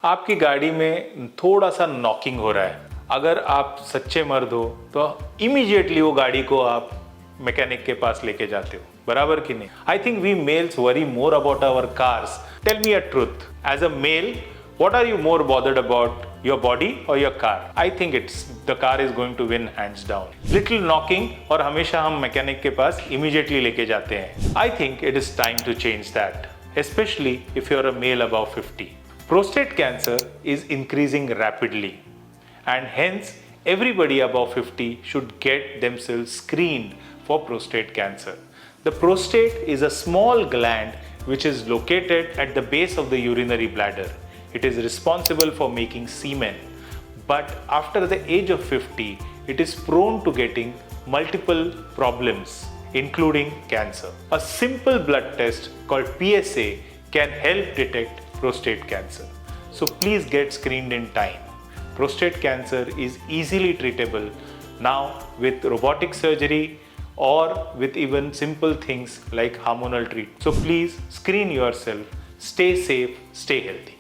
आपकी गाड़ी में थोड़ा सा नॉकिंग हो रहा है, अगर आप सच्चे मर्द हो तो इमीडिएटली वो गाड़ी को आप मैकेनिक के पास लेके जाते हो, बराबर कि नहीं? I think we males worry more about our cars. Tell me a truth, as a male what are you more bothered about, your body or your car? I think it's the car is going to win hands down. Little knocking और हमेशा हम mechanic के पास immediately लेके जाते हैं. I think it is time to change that, especially if you're a male above 50. Prostate cancer is increasing rapidly and hence everybody above 50 should get themselves screened for prostate cancer. The prostate is a small gland which is located at the base of the urinary bladder. It is responsible for making semen, but after the age of 50, it is prone to getting multiple problems, including cancer. A simple blood test called PSA can help detect prostate cancer. So please get screened in time. Prostate cancer is easily treatable now with robotic surgery or with even simple things like hormonal treatment. So please screen yourself, stay safe, stay healthy.